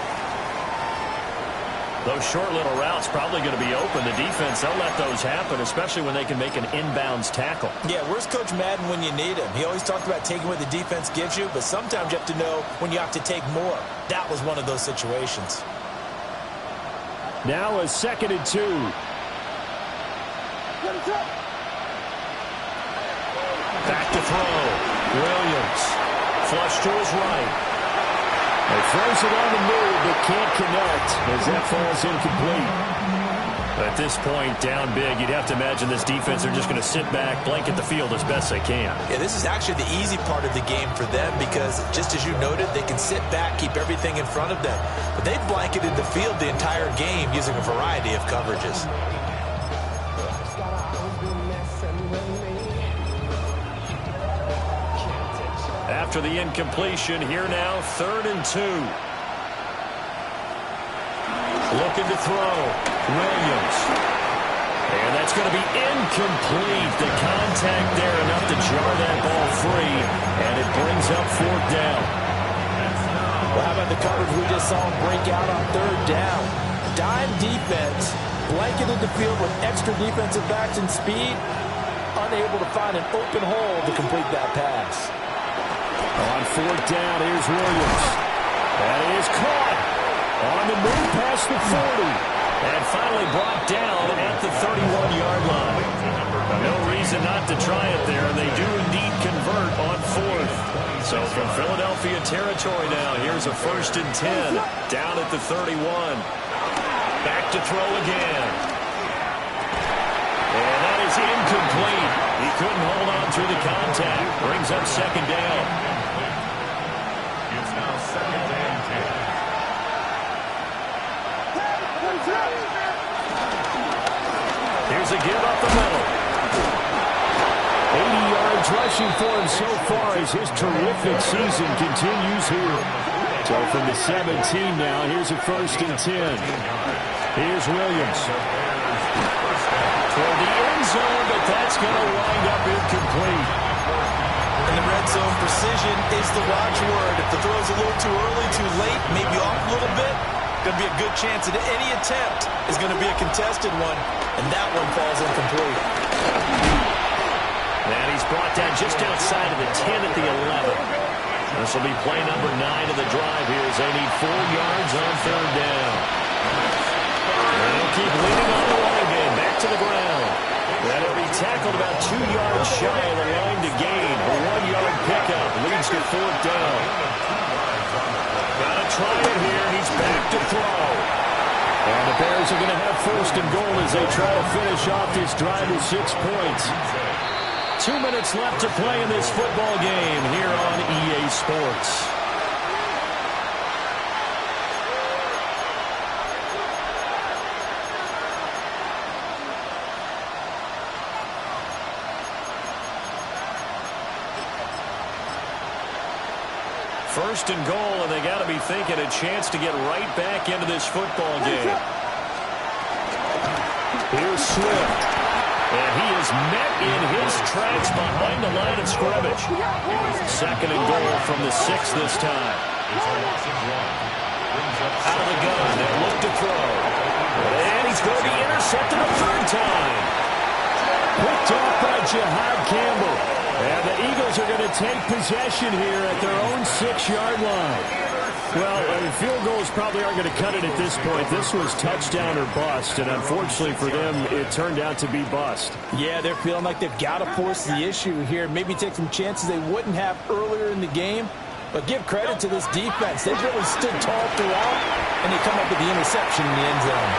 Those short little routes probably going to be open. The defense, they'll let those happen, especially when they can make an inbounds tackle. Yeah, where's Coach Madden when you need him? He always talked about taking what the defense gives you, but sometimes you have to know when you have to take more. That was one of those situations. Now a 2nd and 2. Back to throw. Williams. flush to his right. He throws it on the move, but can't connect as that falls incomplete. At this point, down big, you'd have to imagine this defense are just going to sit back, blanket the field as best they can. Yeah, this is actually the easy part of the game for them because, just as you noted, they can sit back, keep everything in front of them. But they've blanketed the field the entire game using a variety of coverages. After the incompletion, here now, 3rd and 2. Looking to throw. Williams. And that's going to be incomplete. The contact there enough to jar that ball free. And it brings up 4th down. Well, how about the coverage we just saw break out on 3rd down? Dime defense. Blanketed the field with extra defensive backs and speed. Unable to find an open hole to complete that pass. On 4th down, here's Williams. That is caught. On the move past the 40. And finally brought down at the 31-yard line. No reason not to try it there. They do indeed convert on 4th. So from Philadelphia territory now, here's a 1st and 10 down at the 31. Back to throw again. And that is incomplete. He couldn't hold on through the contact. Brings up 2nd down. It's now 2nd and 10. Here's a give up the middle. 80 yards rushing for him so far as his terrific season continues here. So from the 17 now, here's a 1st and 10. Here's Williams. Toward the end zone, but that's going to wind up incomplete. In the red zone, precision is the watchword. If the throw's a little too early, too late, maybe off a little bit, going to be a good chance that any attempt is going to be a contested one, and that one falls incomplete. And he's brought down just outside of the 10 at the 11. This will be play number 9 of the drive here as they need 4 yards on 3rd down. And they'll keep leading on the line game, back to the ground. That'll be tackled about 2 yards shy of the line to gain. A 1-yard pickup leads to 4th down. Gotta try it here, and he's back to throw. And the Bears are going to have 1st and goal as they try to finish off this drive with 6 points. 2 minutes left to play in this football game here on EA Sports. First and goal, and they got to be thinking a chance to get right back into this football game. Here's Swift. And he is met in his tracks behind the line of scrimmage. 2nd and goal from the 6 this time. Out of the gun, they look to throw. And he's going to be intercepted a 3rd time. Picked off by Jihad Campbell. And the Eagles are going to take possession here at their own 6-yard line. Well, field goals probably aren't going to cut it at this point. This was touchdown or bust, and unfortunately for them, it turned out to be bust. Yeah, they're feeling like they've got to force the issue here. Maybe take some chances they wouldn't have earlier in the game. But give credit to this defense. They've really stood tall throughout, and they come up with the interception in the end zone.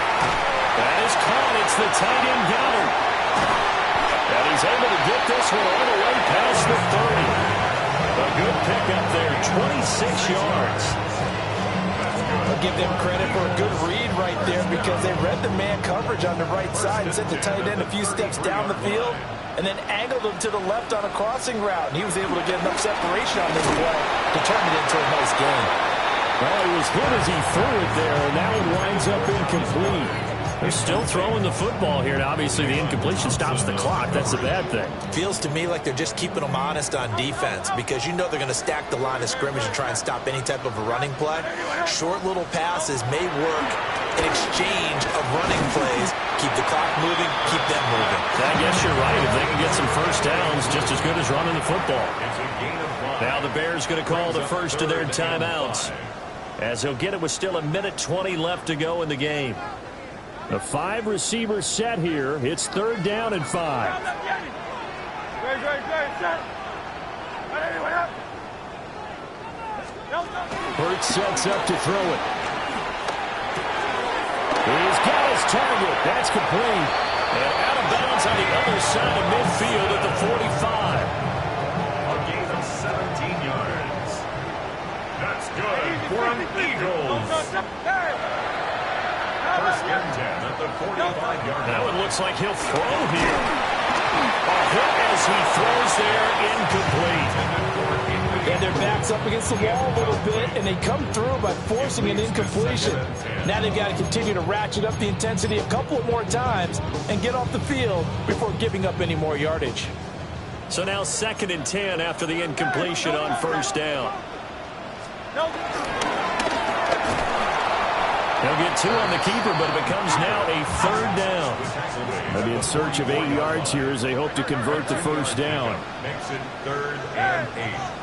That is caught. It's the tight end Goddard. And he's able to get this one all the way past the 30. A good pickup there, 26 yards. I'll give them credit for a good read right there because they read the man coverage on the right side and sent the tight end a few steps down the field and then angled him to the left on a crossing route. And he was able to get enough separation on this play to turn it into a nice game. Well, he was hit as he threw it there, and now it winds up incomplete. They're still throwing the football here, and obviously the incompletion stops the clock. That's a bad thing. Feels to me like they're just keeping them honest on defense because you know they're going to stack the line of scrimmage and try and stop any type of a running play. Short little passes may work in exchange of running plays. Keep the clock moving, keep them moving. I guess you're right. If they can get some first downs, just as good as running the football. Now the Bears going to call the first of their timeouts as they'll get it with still 1:20 left to go in the game. The 5-receiver set here. It's 3rd down and 5. Burt sets up to throw it. He's got his target. That's complete. And out of bounds on the other side of midfield at the 45. A gain of 17 yards. That's good for an Eagles. First and 10 at the 45-yard line. Now it looks like he'll throw here. A hit as he throws there, incomplete. And their back's up against the wall a little bit, and they come through by forcing an incompletion. Now they've got to continue to ratchet up the intensity a couple more times and get off the field before giving up any more yardage. So now 2nd and 10 after the incompletion on first down. They'll get 2 on the keeper, but it becomes now a 3rd down. They'll be in search of 8 yards here as they hope to convert the first down. Makes it 3rd and 8.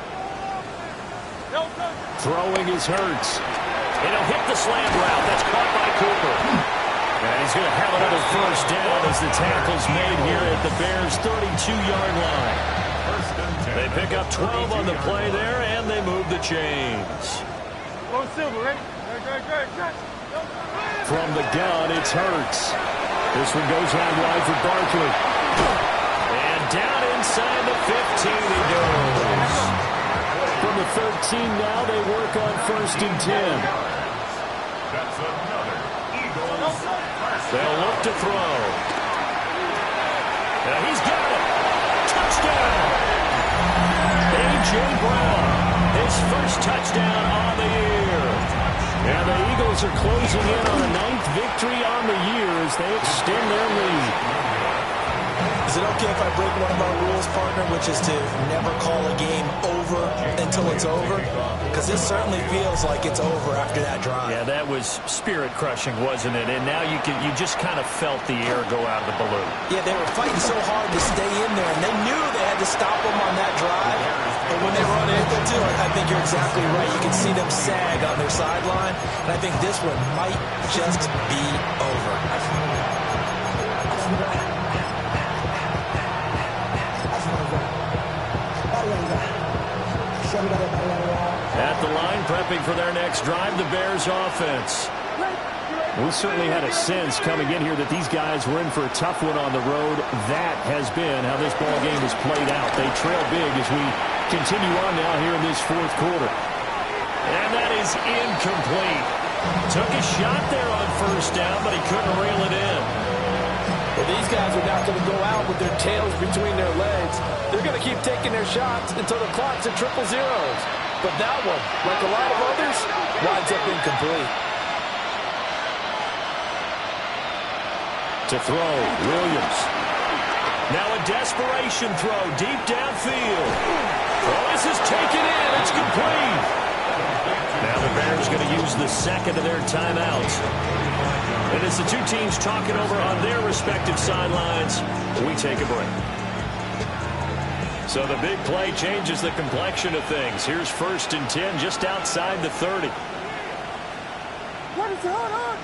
Throwing is Hurts. And he'll hit the slant route. That's caught by Cooper. And he's going to have another first down as the tackle's made here at the Bears' 32-yard line. They pick up 12 on the play there, and they move the chains. From the gun, it's Hurts. This one goes out wide for Barkley. And down inside the 15 he goes. From the 13 now, they work on 1st and 10. That's another Eagles. They'll look to throw. Now he's got it. Touchdown. A.J. Brown, his first touchdown on the year. And the Eagles are closing in on a 9th victory on the year as they extend their lead. Is it okay if I break one of our rules, partner, which is to never call a game over until it's over? Because this certainly feels like it's over after that drive. Yeah, that was spirit-crushing, wasn't it? And now you just kind of felt the air go out of the balloon. Yeah, they were fighting so hard to stay in there, and they knew they had to stop them on that drive. But when they were unable to, I think you're exactly right. You can see them sag on their sideline, and I think this one might just be over. At the line, prepping for their next drive, the Bears offense. We certainly had a sense coming in here that these guys were in for a tough one on the road. That has been how this ball game has played out. They trail big as we continue on now here in this 4th quarter. And that is incomplete. Took a shot there on first down, but he couldn't reel it in. Well, these guys are not going to go out with their tails between their legs. They're going to keep taking their shots until the clock's at 000. But that one, like a lot of others, winds up incomplete. To throw, Williams. Now a desperation throw deep downfield. Oh, this is taken in. It's complete. Now the Bears going to use the 2nd of their timeouts. And as the two teams talking over on their respective sidelines, we take a break. So the big play changes the complexion of things. Here's 1st and 10 just outside the 30. What is going on?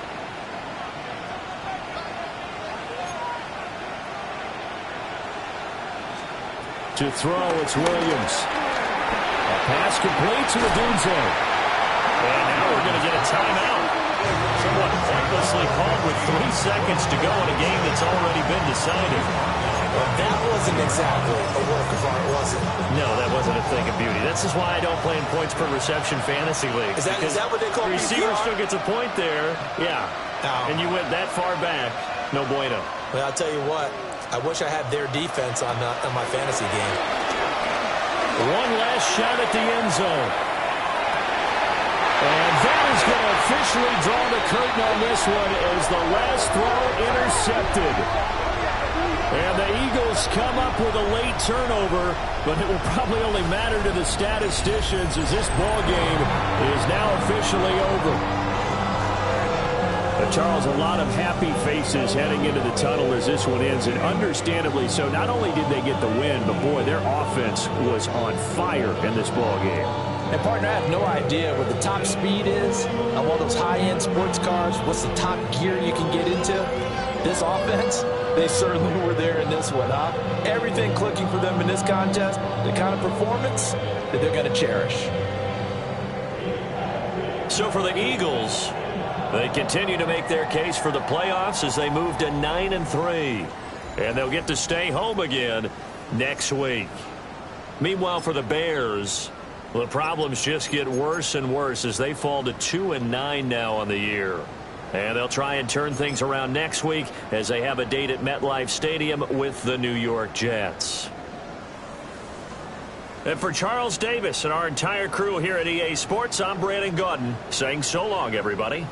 To throw, it's Williams. A pass complete to Adog. And now we're going to get a timeout. Somewhat pointlessly called with 3 seconds to go in a game that's already been decided. Well, that wasn't exactly a work of art, was it? No, that wasn't a thing of beauty. This is why I don't play in points per reception fantasy league. Is that what they call the receiver PPR? still gets a point there. Yeah. Oh. And you went that far back. No bueno. Well, I'll tell you what. I wish I had their defense on my fantasy game. One last shot at the end zone. And that is going to officially draw the curtain on this one as the last throw intercepted. And the Eagles come up with a late turnover, but it will probably only matter to the statisticians as this ball game is now officially over. Charles, a lot of happy faces heading into the tunnel as this one ends, and understandably so. Not only did they get the win, but boy, their offense was on fire in this ball game. And partner, I have no idea what the top speed is on one of those high-end sports cars. What's the top gear you can get into? This offense, they certainly were there in this one, huh? Everything clicking for them in this contest, the kind of performance that they're going to cherish. So for the Eagles, they continue to make their case for the playoffs as they move to 9-3. And they'll get to stay home again next week. Meanwhile, for the Bears, the problems just get worse and worse as they fall to 2-9 now on the year. And they'll try and turn things around next week as they have a date at MetLife Stadium with the New York Jets. And for Charles Davis and our entire crew here at EA Sports, I'm Brandon Gaudin saying so long, everybody.